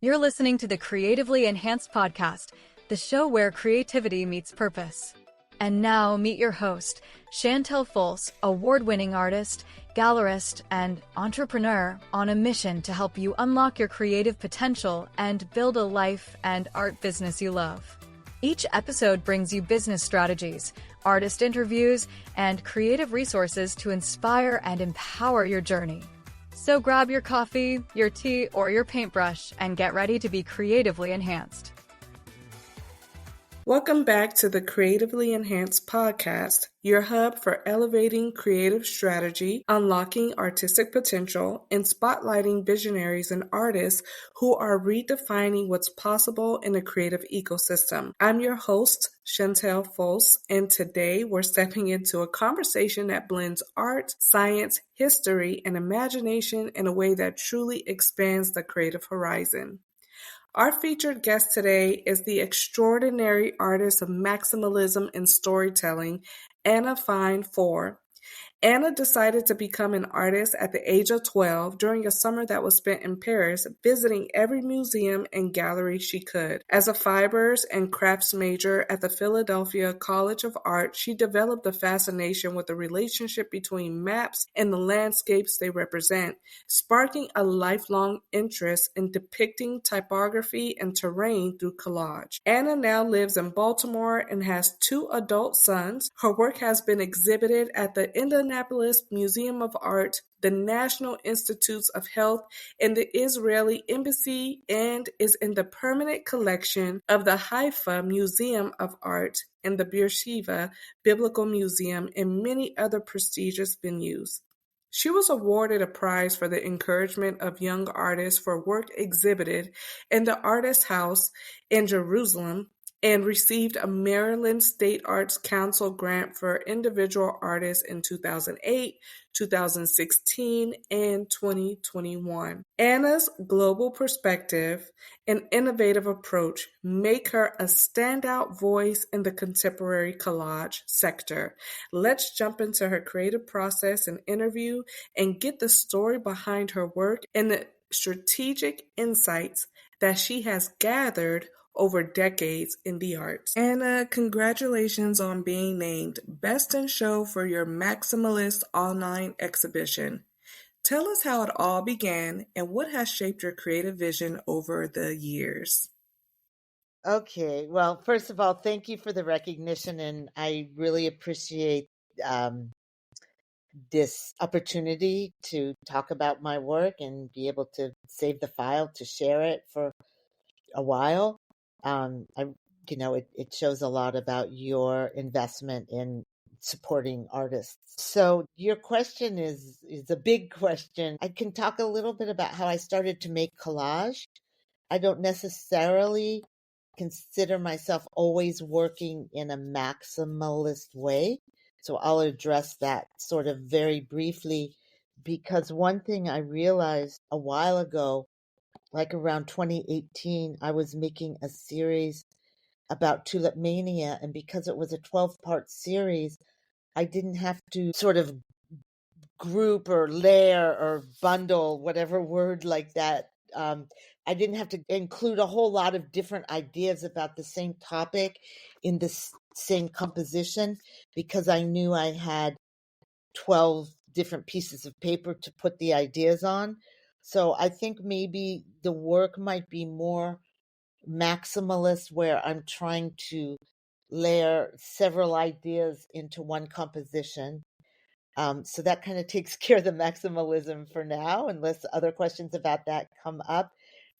You're listening to the Creatively Enhanced Podcast, the show where creativity meets purpose. And now, meet your host, Chantel Foles, award-winning artist, gallerist, and entrepreneur on a mission to help you unlock your creative potential and build a life and art business you love. Each episode brings you business strategies, artist interviews, and creative resources to inspire and empower your journey. So grab your coffee, your tea, or your paintbrush and get ready to be creatively enhanced. Welcome back to the Creatively Enhanced Podcast, your hub for elevating creative strategy, unlocking artistic potential, and spotlighting visionaries and artists who are redefining what's possible in a creative ecosystem. I'm your host, Chantel Foles, and today we're stepping into a conversation that blends art, science, history, and imagination in a way that truly expands the creative horizon. Our featured guest today is the extraordinary artist of maximalism and storytelling, Anna Fine Foer. Anna decided to become an artist at the age of 12 during a summer that was spent in Paris, visiting every museum and gallery she could. As a fibers and crafts major at the Philadelphia College of Art, she developed a fascination with the relationship between maps and the landscapes they represent, sparking a lifelong interest in depicting typography and terrain through collage. Anna now lives in Baltimore and has 2 adult sons. Her work has been exhibited at the Indianapolis Museum of Art, the National Institutes of Health, and the Israeli Embassy, and is in the permanent collection of the Haifa Museum of Art and the Beersheba Biblical Museum and many other prestigious venues. She was awarded a prize for the encouragement of young artists for work exhibited in the Artist House in Jerusalem, and received a Maryland State Arts Council grant for individual artists in 2008, 2016, and 2021. Anna's global perspective and innovative approach make her a standout voice in the contemporary collage sector. Let's jump into her creative process and interview and get the story behind her work and the strategic insights that she has gathered over decades in the arts. Anna, congratulations on being named Best in Show for your Maximalist online exhibition. Tell us how it all began and what has shaped your creative vision over the years. Okay, well, first of all, thank you for the recognition, and I really appreciate this opportunity to talk about my work and be able to save the file to share it for a while. It shows a lot about your investment in supporting artists. So your question is a big question. I can talk a little bit about how I started to make collage. I don't necessarily consider myself always working in a maximalist way. So I'll address that sort of very briefly, because one thing I realized a while ago, like around 2018, I was making a series about tulip mania, and because it was a 12-part series, I didn't have to sort of group or layer or bundle, whatever word like that. I didn't have to include a whole lot of different ideas about the same topic in the same composition, because I knew I had 12 different pieces of paper to put the ideas on. So I think maybe the work might be more maximalist, where I'm trying to layer several ideas into one composition. So that kind of takes care of the maximalism for now, unless other questions about that come up.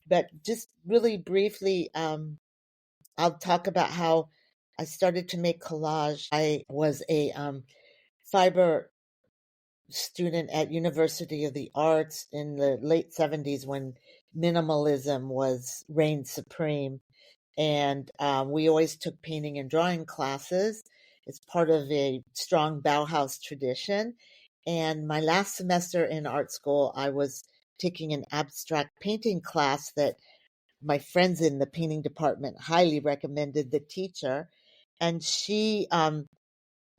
But just really briefly, I'll talk about how I started to make collage. I was a fiber student at University of the Arts in the late 70s when minimalism reigned supreme. And we always took painting and drawing classes. It's part of a strong Bauhaus tradition. And my last semester in art school, I was taking an abstract painting class that my friends in the painting department highly recommended the teacher. And she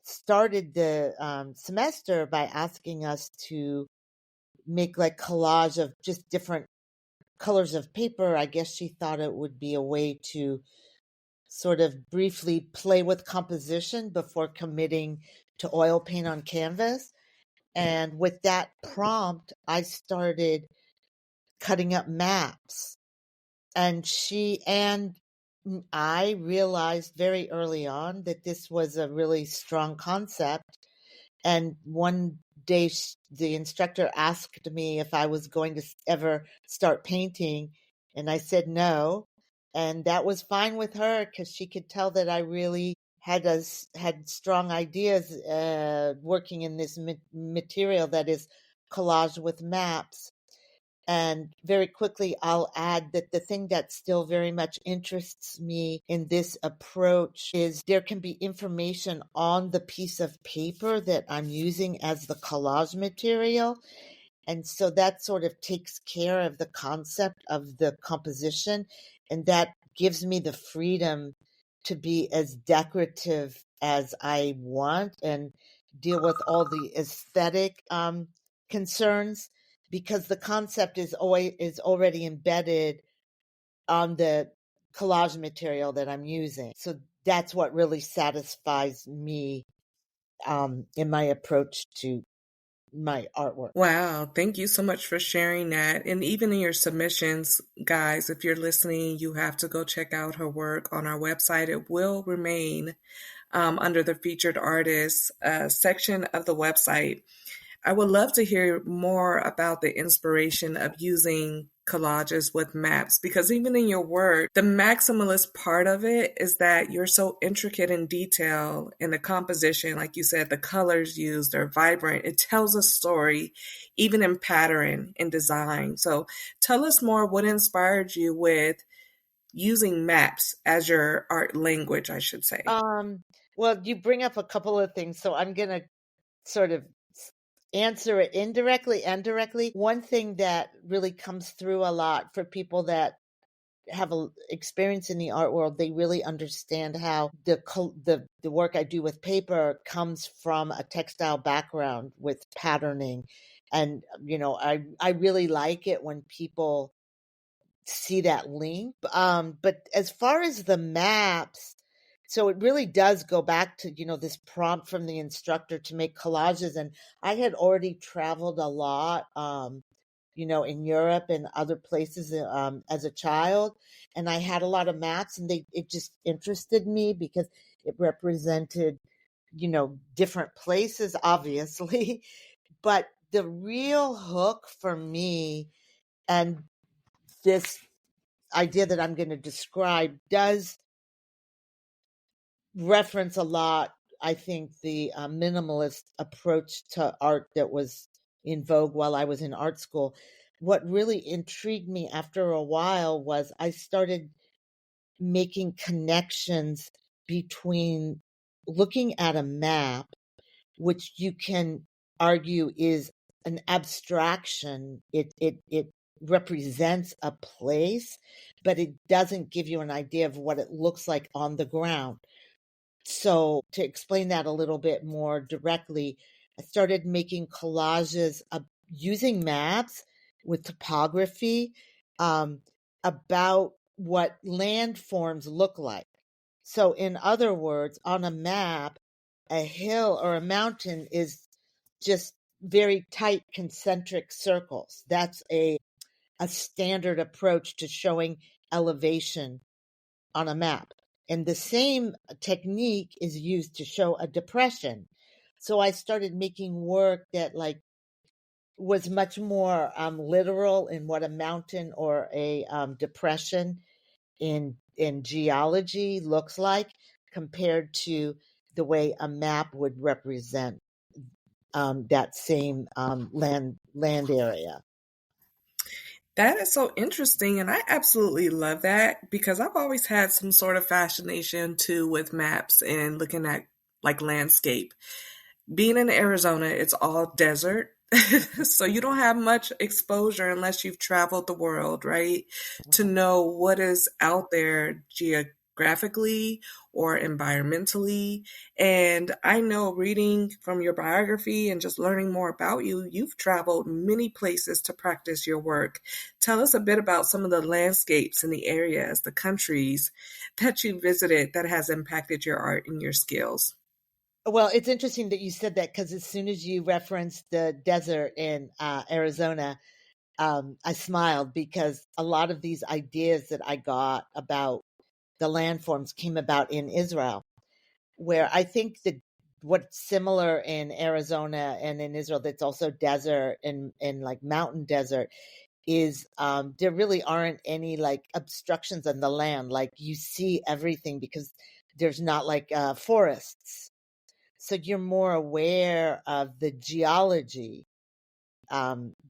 started the semester by asking us to make like collage of just different colors of paper, I guess she thought it would be a way to sort of briefly play with composition before committing to oil paint on canvas. And with that prompt, I started cutting up maps. And I realized very early on that this was a really strong concept. And one day the instructor asked me if I was going to ever start painting, and I said no. And that was fine with her because she could tell that I really had strong ideas working in this material that is collage with maps. And very quickly, I'll add that the thing that still very much interests me in this approach is there can be information on the piece of paper that I'm using as the collage material. And so that sort of takes care of the concept of the composition. And that gives me the freedom to be as decorative as I want and deal with all the aesthetic concerns, because the concept is already embedded on the collage material that I'm using. So that's what really satisfies me in my approach to my artwork. Wow, thank you so much for sharing that. And even in your submissions, guys, if you're listening, you have to go check out her work on our website. It will remain under the featured artists section of the website. I would love to hear more about the inspiration of using collages with maps, because even in your work, the maximalist part of it is that you're so intricate in detail in the composition. Like you said, the colors used are vibrant. It tells a story, even in pattern and design. So tell us more, what inspired you with using maps as your art language, I should say. Well, you bring up a couple of things, so I'm going to sort of answer it indirectly and directly. One thing that really comes through a lot for people that have experience in the art world, they really understand how the work I do with paper comes from a textile background with patterning. And, I really like it when people see that link. But as far as the maps, so it really does go back to, this prompt from the instructor to make collages. And I had already traveled a lot, in Europe and other places as a child. And I had a lot of maps, and it just interested me because it represented, different places, obviously. But the real hook for me, and this idea that I'm going to describe does reference a lot, I think, the minimalist approach to art that was in vogue while I was in art school. What really intrigued me after a while was I started making connections between looking at a map, which you can argue is an abstraction. It represents a place, but it doesn't give you an idea of what it looks like on the ground. So to explain that a little bit more directly, I started making collages using maps with topography about what landforms look like. So in other words, on a map, a hill or a mountain is just very tight concentric circles. That's a standard approach to showing elevation on a map. And the same technique is used to show a depression. So I started making work that was much more literal in what a mountain or a depression in geology looks like, compared to the way a map would represent that same land area. That is so interesting, and I absolutely love that, because I've always had some sort of fascination too with maps and looking at landscape. Being in Arizona, it's all desert. So you don't have much exposure unless you've traveled the world, right? To know what is out there graphically or environmentally. And I know reading from your biography and just learning more about you, you've traveled many places to practice your work. Tell us a bit about some of the landscapes and the areas, the countries that you visited that has impacted your art and your skills. Well, it's interesting that you said that, because as soon as you referenced the desert in Arizona, I smiled, because a lot of these ideas that I got about the landforms came about in Israel, where I think that what's similar in Arizona and in Israel that's also desert and like mountain desert is there really aren't any like obstructions on the land. Like you see everything because there's not like forests. So you're more aware of the geology,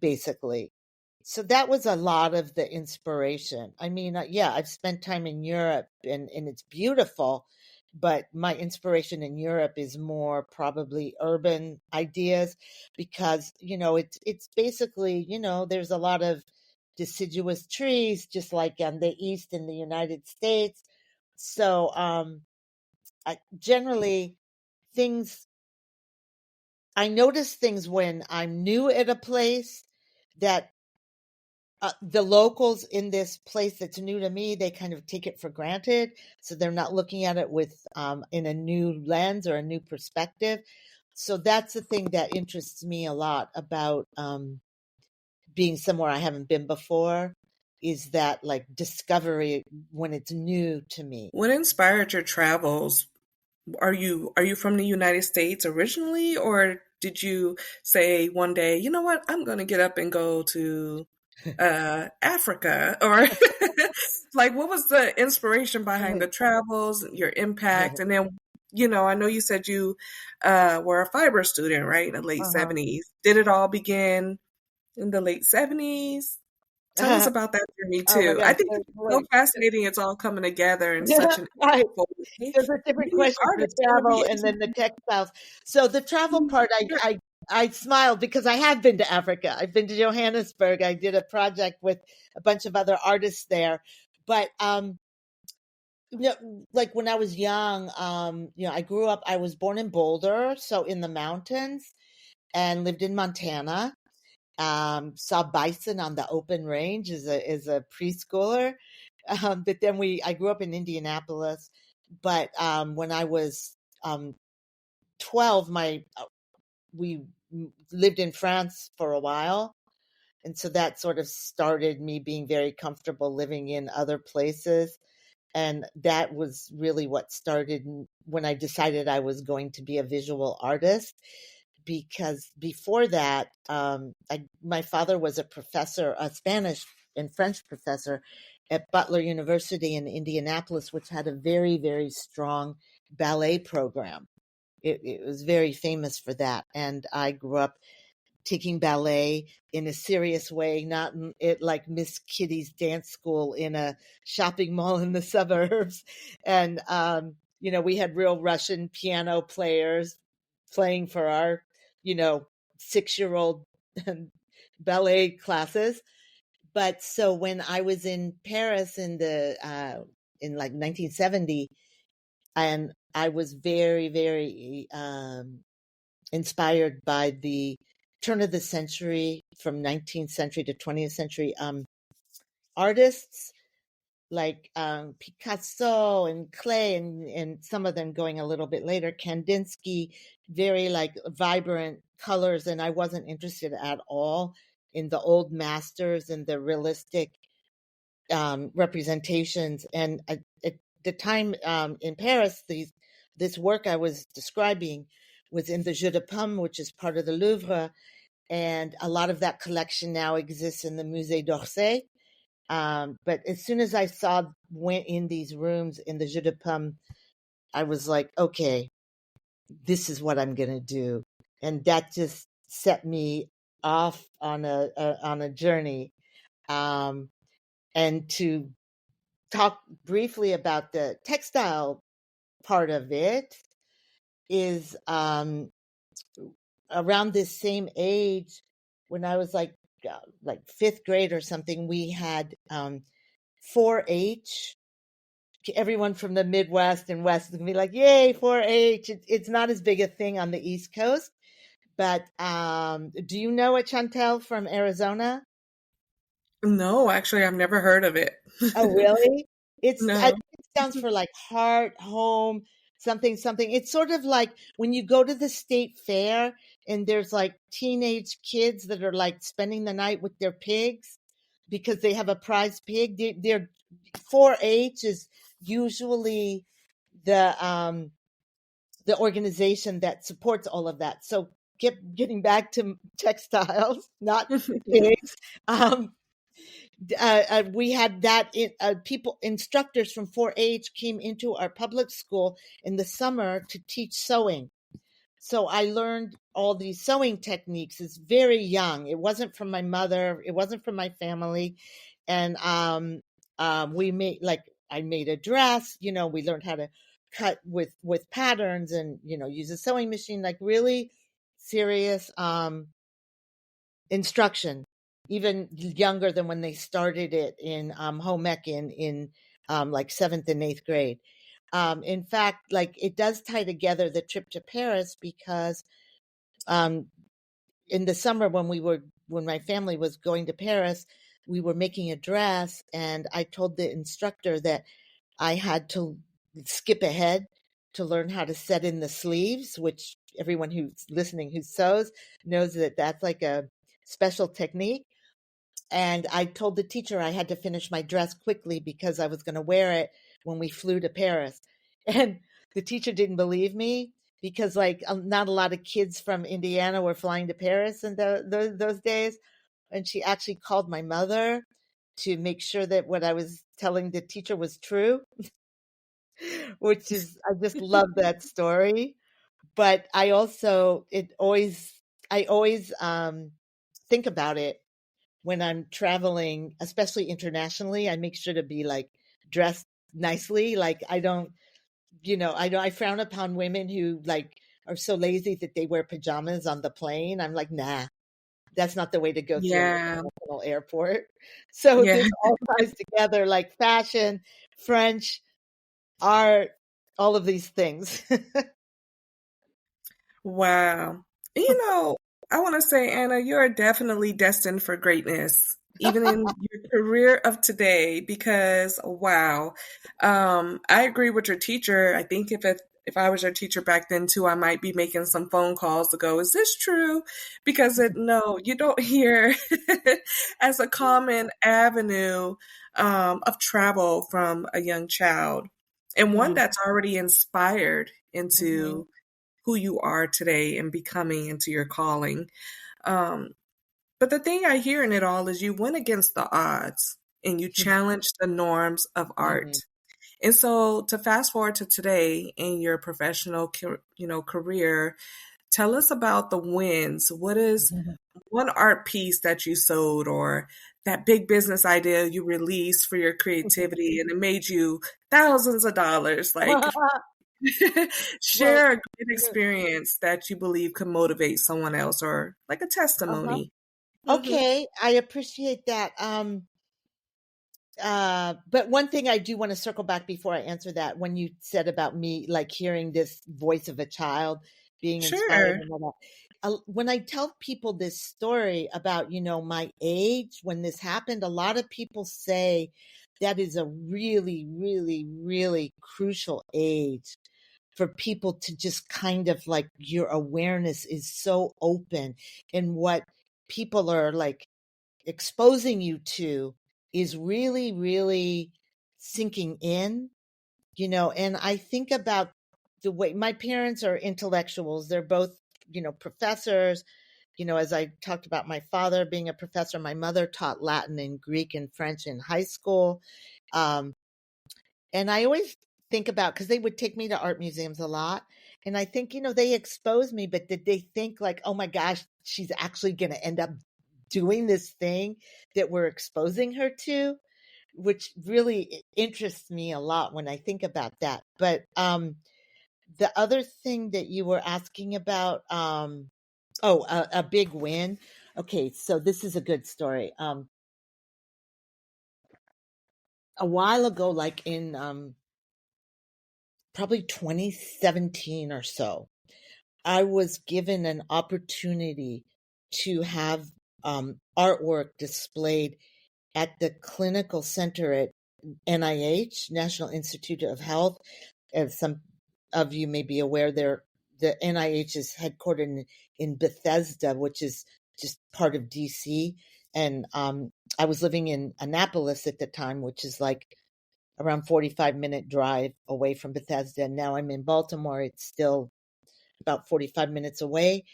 basically. So that was a lot of the inspiration. I mean, yeah, I've spent time in Europe and it's beautiful, but my inspiration in Europe is more probably urban ideas, because, it's basically, there's a lot of deciduous trees, just like on the east in the United States. So, generally things, I notice things when I'm new at a place that the locals in this place that's new to me, they kind of take it for granted. So they're not looking at it with in a new lens or a new perspective. So that's the thing that interests me a lot about being somewhere I haven't been before, is that like discovery when it's new to me. What inspired your travels? Are you from the United States originally, or did you say one day, you know what, I'm going to get up and go to Africa? Or like, what was the inspiration behind the travels, your impact? And then, I know you said you were a fiber student, right, in the late Uh-huh. 70s. Did it all begin in the late 70s? Tell us about that journey Oh my too. I gosh. think it's so fascinating. It's all coming together in such an Right. impactful way. There's a different Many question, the artists want to be travel and then the interested. textiles. So the travel part, I smiled because I have been to Africa. I've been to Johannesburg. I did a project with a bunch of other artists there. But like when I was young, I was born in Boulder, so in the mountains, and lived in Montana. Saw bison on the open range as a preschooler. But then I grew up in Indianapolis. But when I was 12, we lived in France for a while. And so that sort of started me being very comfortable living in other places. And that was really what started when I decided I was going to be a visual artist. Because before that, my father was a professor, a Spanish and French professor at Butler University in Indianapolis, which had a very, very strong ballet program. It was very famous for that. And I grew up taking ballet in a serious way, not like Miss Kitty's dance school in a shopping mall in the suburbs. And, we had real Russian piano players playing for our, 6-year-old ballet classes. But so when I was in Paris in like 1970, and I was very, very inspired by the turn of the century, from 19th century to 20th century artists like Picasso and Klee, and some of them going a little bit later, Kandinsky, very like vibrant colors. And I wasn't interested at all in the old masters and the realistic representations. And at the time in Paris, this work I was describing was in the Jeu de Paume, which is part of the Louvre, and a lot of that collection now exists in the Musée d'Orsay. But as soon as I went in these rooms in the Jeu de Paume, I was like, okay, this is what I'm going to do. And that just set me off on a journey. And to talk briefly about the textile part of it is around this same age, when I was like fifth grade or something, we had 4-H everyone from the Midwest and West is gonna be like, "Yay, 4-H!" It's not as big a thing on the East Coast, but do you know it, Chantel, from Arizona? No, actually, I've never heard of it. Oh, really? I No. think it stands for like heart, home, something, something. It's sort of like when you go to the state fair and there's like teenage kids that are like spending the night with their pigs because they have a prize pig. They're 4-H is usually the organization that supports all of that. So getting back to textiles, not pigs. Um, we had that instructors from 4-H came into our public school in the summer to teach sewing. So I learned all these sewing techniques. It's very young. It wasn't from my mother. It wasn't from my family. And we made I made a dress. We learned how to cut with patterns and use a sewing machine. Like really serious instruction, even younger than when they started it in home ec in like 7th and 8th grade. In fact, like it does tie together the trip to Paris because in the summer when my family was going to Paris, we were making a dress, and I told the instructor that I had to skip ahead to learn how to set in the sleeves, which everyone who's listening who sews knows that that's like a special technique. And I told the teacher I had to finish my dress quickly because I was going to wear it when we flew to Paris. And the teacher didn't believe me because not a lot of kids from Indiana were flying to Paris in those days. And she actually called my mother to make sure that what I was telling the teacher was true, which is, I just love that story. But I always think about it when I'm traveling, especially internationally. I make sure to be like dressed nicely. Like I frown upon women who like are so lazy that they wear pajamas on the plane. I'm like, nah, that's not the way to go through an Yeah. international airport. So Yeah. this all ties together, like fashion, French, art, all of these things. Wow. I want to say, Anna, you're definitely destined for greatness, even in your career of today, because wow. I agree with your teacher. I think if I was your teacher back then too, I might be making some phone calls to go, is this true? Because no, you don't hear as a common avenue of travel from a young child, and one Mm, that's already inspired mhm, into who you are today and becoming into your calling. Um, but the thing I hear in it all is you went against the odds and you challenged the norms of art. mhm, And so to fast forward to today in your professional, career, tell us about the wins. What is mhm. one art piece that you sold or that big business idea you released for your creativity and it made you thousands of dollars? Like, Well, share a great experience that you believe could motivate someone else or like a uh-huh. testimony. Hmm. Okay, I appreciate that. But one thing I do want to circle back before I answer that, when you said about me, like hearing this voice of a child being inspired Sure. and all that. When I tell people this story about, my age, when this happened, a lot of people say that is a really, really, really crucial age for people to just kind of like your awareness is so open and what people are like exposing you to is really, really sinking in, and I think about the way my parents are intellectuals. They're both, professors. As I talked about my father being a professor, my mother taught Latin and Greek and French in high school. Um, and I always think about, because they would take me to art museums a lot. And I think, they exposed me, but did they think like, oh my gosh, she's actually going to end up doing this thing that we're exposing her to? Which really interests me a lot when I think about that. But the other thing that you were asking about, a big win. Okay, so this is a good story. A while ago, like in probably 2017 or so, I was given an opportunity to have artwork displayed at the clinical center at NIH, National Institute of Health. As some of you may be aware, the NIH is headquartered in Bethesda, which is just part of DC. And I was living in Annapolis at the time, which is like around 45-minute drive away from Bethesda. And now I'm in Baltimore. It's still about 45 minutes away.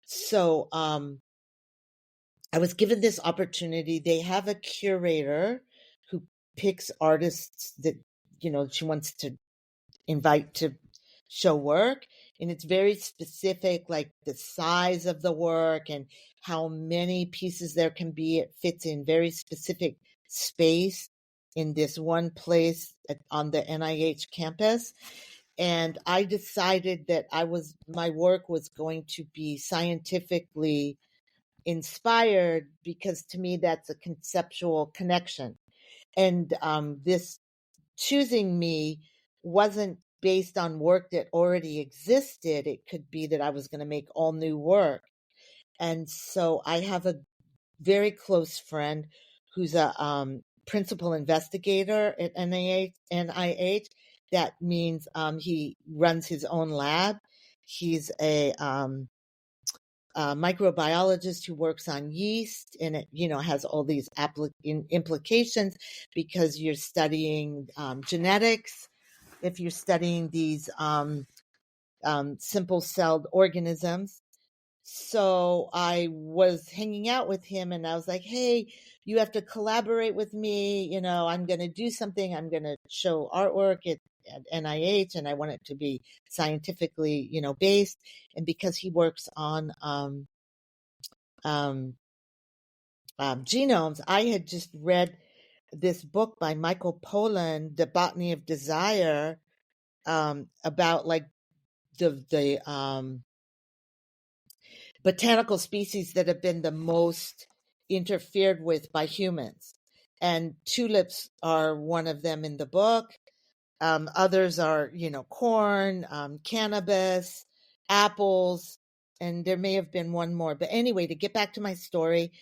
So I was given this opportunity. They have a curator who picks artists that, she wants to invite to show work. And it's very specific, like the size of the work and how many pieces there can be. It fits in very specific space in this one place on the NIH campus. And I decided that my work was going to be scientifically inspired, because to me that's a conceptual connection. And this choosing me wasn't based on work that already existed. It could be that I was going to make all new work. And so I have a very close friend who's a principal investigator at NIH. That means he runs his own lab. He's a microbiologist who works on yeast, and it has all these implications, because you're studying genetics if you're studying these simple-celled organisms. So I was hanging out with him, and I was like, hey, you have to collaborate with me. I'm going to do something. I'm going to show artwork at NIH, and I want it to be scientifically, based. And because he works on genomes, I had just read this book by Michael Pollan, The Botany of Desire, about like the botanical species that have been the most interfered with by humans. And tulips are one of them in the book. Others are, corn, cannabis, apples, and there may have been one more. But anyway, to get back to my story,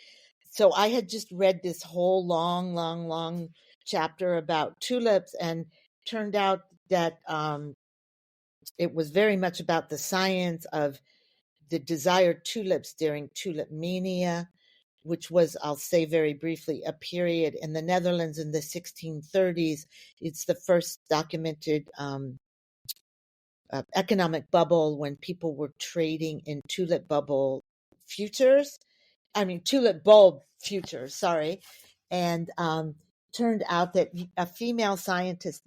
so I had just read this whole long chapter about tulips, and turned out that it was very much about the science of the desired tulips during tulip mania, which was, I'll say very briefly, a period in the Netherlands in the 1630s. It's the first documented economic bubble, when people were trading in tulip bulb futures. Sorry. And turned out that a female scientist,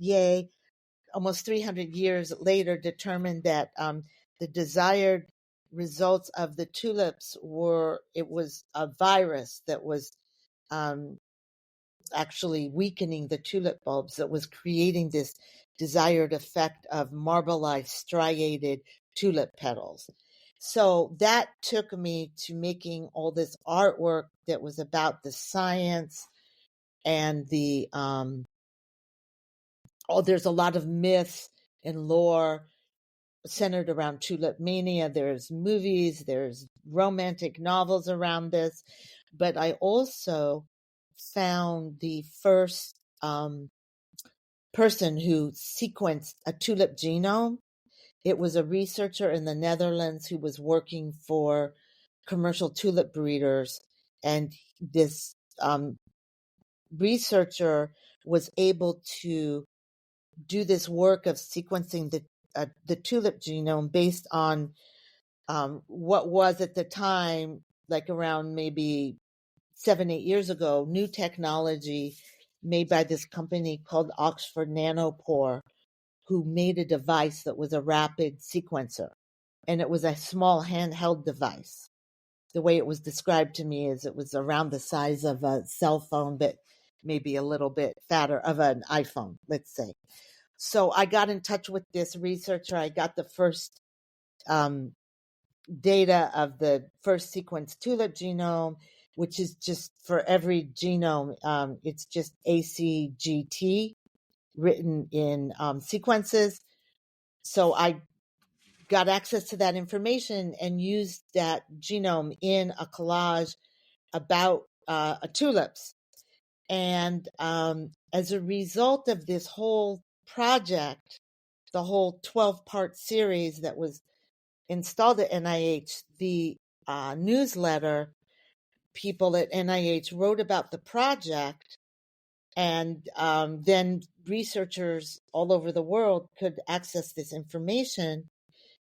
almost 300 years later, determined that the desired results of the tulips it was a virus that was actually weakening the tulip bulbs, that was creating this desired effect of marbleized striated tulip petals. So that took me to making all this artwork that was about the science and there's a lot of myths and lore centered around tulip mania. There's movies, there's romantic novels around this, but I also found the first person who sequenced a tulip genome. It was a researcher in the Netherlands who was working for commercial tulip breeders, and this researcher was able to do this work of sequencing the tulip genome based on what was at the time, like around maybe 7-8 years ago, new technology made by this company called Oxford Nanopore, who made a device that was a rapid sequencer. And it was a small handheld device. The way it was described to me is it was around the size of a cell phone, but maybe a little bit fatter, of an iPhone, let's say. So I got in touch with this researcher. I got the first data of the first sequenced tulip genome, which is just for every genome, it's just ACGT written in sequences. So I got access to that information and used that genome in a collage about tulips. And as a result of this whole project, the whole 12-part series that was installed at NIH, the newsletter people at NIH wrote about the project, and then researchers all over the world could access this information,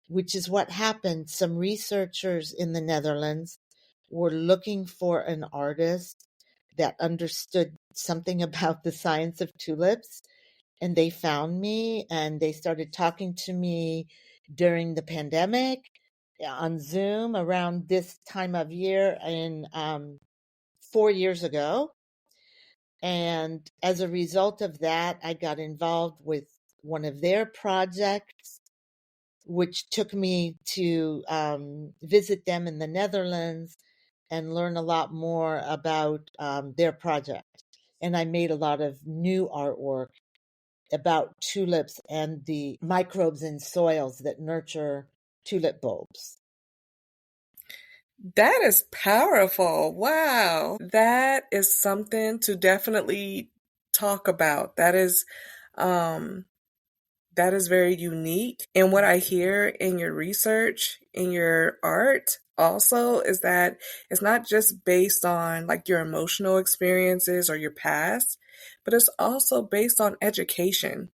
which is what happened. Some researchers in the Netherlands were looking for an artist that understood something about the science of tulips, and they found me and they started talking to me during the pandemic on Zoom around this time of year in 4 years ago. And as a result of that, I got involved with one of their projects, which took me to visit them in the Netherlands and learn a lot more about their project. And I made a lot of new artwork about tulips and the microbes in soils that nurture tulip bulbs. That is powerful. Wow. That is something to definitely talk about. That is very unique. And what I hear in your research, in your art also, is that it's not just based on like your emotional experiences or your past, but it's also based on education.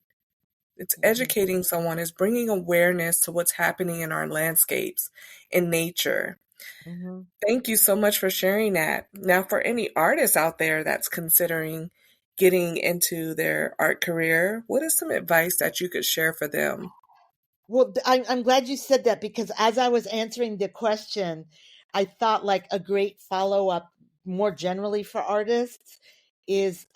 It's educating someone, it's bringing awareness to what's happening in our landscapes, in nature. Mm-hmm. Thank you so much for sharing that. Now, for any artists out there that's considering getting into their art career, what is some advice that you could share for them? Well, I'm glad you said that, because as I was answering the question, I thought like a great follow-up more generally for artists is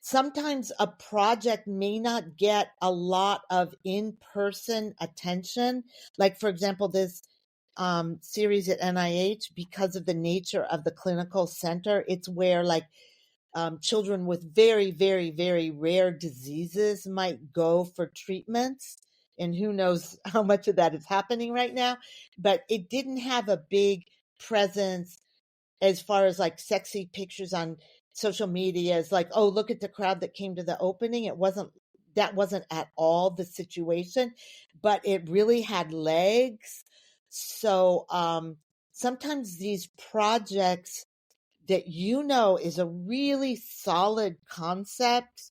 sometimes a project may not get a lot of in-person attention. Like, for example, this series at NIH, because of the nature of the clinical center, it's where like children with very, very, very rare diseases might go for treatments. And who knows how much of that is happening right now. But it didn't have a big presence as far as like sexy pictures on social media. It's like, oh, look at the crowd that came to the opening. That wasn't at all the situation, but it really had legs. So sometimes these projects that is a really solid concept,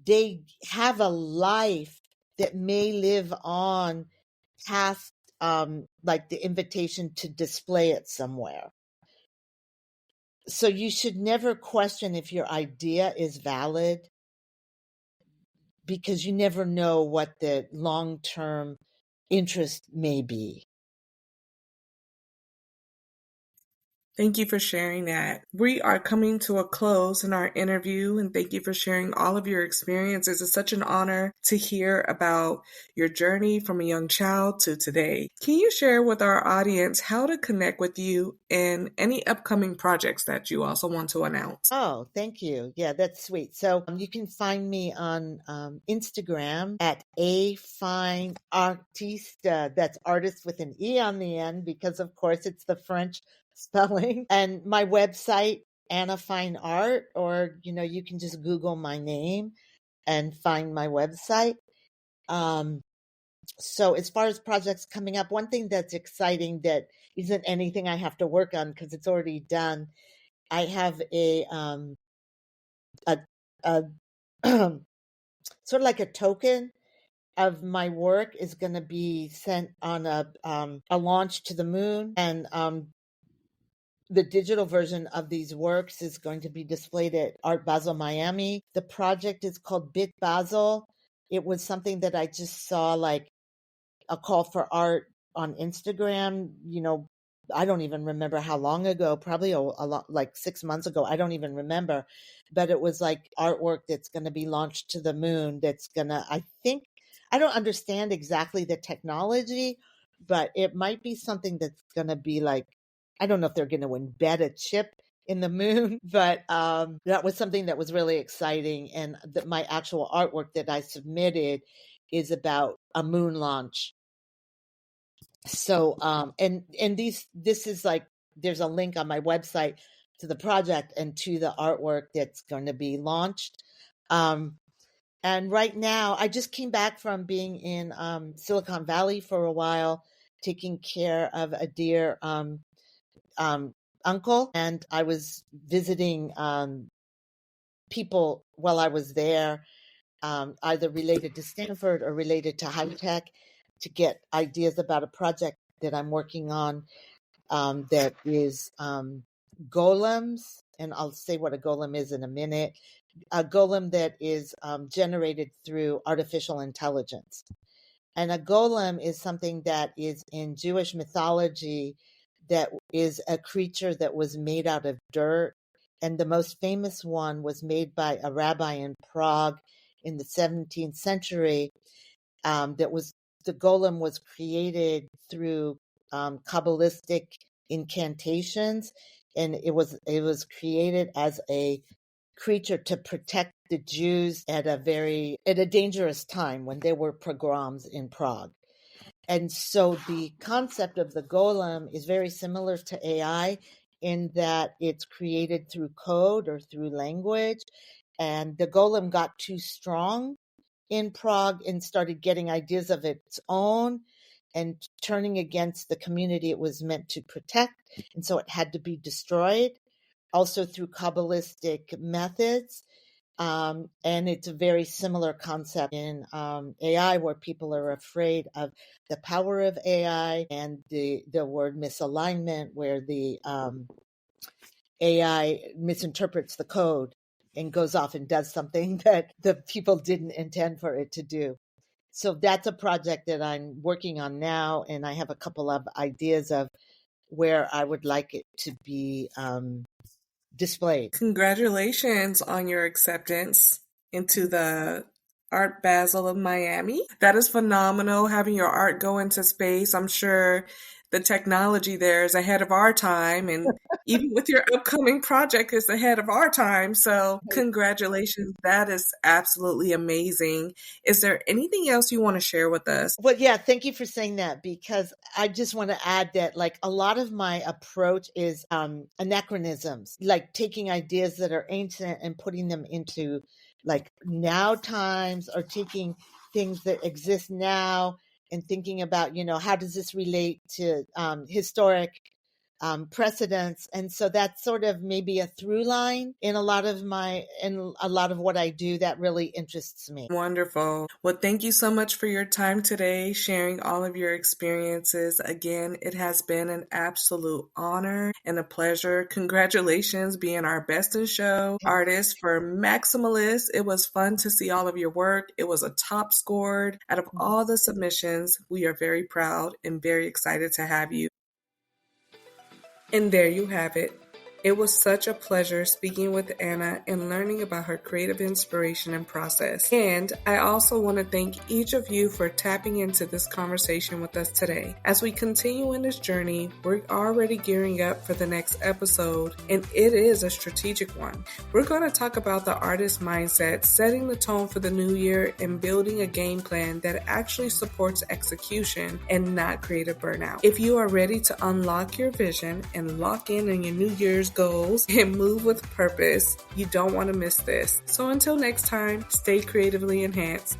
they have a life that may live on past like the invitation to display it somewhere. So you should never question if your idea is valid, because you never know what the long-term interest may be. Thank you for sharing that. We are coming to a close in our interview, and thank you for sharing all of your experiences. It's such an honor to hear about your journey from a young child to today. Can you share with our audience how to connect with you and any upcoming projects that you also want to announce? Oh, thank you. Yeah, that's sweet. So you can find me on Instagram at A Fine Artista. That's artist with an E on the end, because of course it's the French spelling. And my website, Anna Fine Art, or you can just Google my name and find my website. So as far as projects coming up, one thing that's exciting that isn't anything I have to work on because it's already done, I have a sort of like a token of my work is going to be sent on a launch to the moon, and the digital version of these works is going to be displayed at Art Basel Miami. The project is called Bit Basel. It was something that I just saw, like a call for art on Instagram, I don't even remember how long ago, probably a lot, like 6 months ago. I don't even remember, but it was like artwork that's going to be launched to the moon. That's going to, I don't understand exactly the technology, but it might be something that's going to be like, I don't know if they're going to embed a chip in the moon, but that was something that was really exciting. And my actual artwork that I submitted is about a moon launch. So, this is like, there's a link on my website to the project and to the artwork that's going to be launched. And right now, I just came back from being in Silicon Valley for a while, taking care of a dear uncle, and I was visiting people while I was there, either related to Stanford or related to high tech, to get ideas about a project that I'm working on that is golems, and I'll say what a golem is in a minute. A golem that is generated through artificial intelligence. And a golem is something that is in Jewish mythology, that is a creature that was made out of dirt. And the most famous one was made by a rabbi in Prague in the 17th century. The golem was created through Kabbalistic incantations, and it was created as a creature to protect the Jews at a dangerous time when there were pogroms in Prague. And so the concept of the golem is very similar to AI in that it's created through code or through language. And the golem got too strong in Prague and started getting ideas of its own and turning against the community it was meant to protect. And so it had to be destroyed, also through Kabbalistic methods. And it's a very similar concept in AI, where people are afraid of the power of AI, and the word misalignment, where the AI misinterprets the code and goes off and does something that the people didn't intend for it to do. So that's a project that I'm working on now, and I have a couple of ideas of where I would like it to be displayed. Congratulations on your acceptance into the Art Basel of Miami. That is phenomenal, having your art go into space. I'm sure the technology there is ahead of our time, and even with your upcoming project, is ahead of our time. So congratulations. That is absolutely amazing. Is there anything else you want to share with us? Well, yeah, thank you for saying that, because I just want to add that, like, a lot of my approach is anachronisms, like taking ideas that are ancient and putting them into like now times, or taking things that exist now and thinking about, how does this relate to historic precedents. And so that's sort of maybe a through line in a lot of what I do that really interests me. Wonderful. Well, thank you so much for your time today, sharing all of your experiences. Again, it has been an absolute honor and a pleasure. Congratulations being our Best in Show artist for Maximalist. It was fun to see all of your work. It was a top scored out of all the submissions. We are very proud and very excited to have you. And there you have it. It was such a pleasure speaking with Anna and learning about her creative inspiration and process. And I also want to thank each of you for tapping into this conversation with us today. As we continue in this journey, we're already gearing up for the next episode, and it is a strategic one. We're going to talk about the artist mindset, setting the tone for the new year, and building a game plan that actually supports execution and not creative burnout. If you are ready to unlock your vision and lock in on your New Year's goals and move with purpose, you don't want to miss this. So until next time, stay creatively enhanced.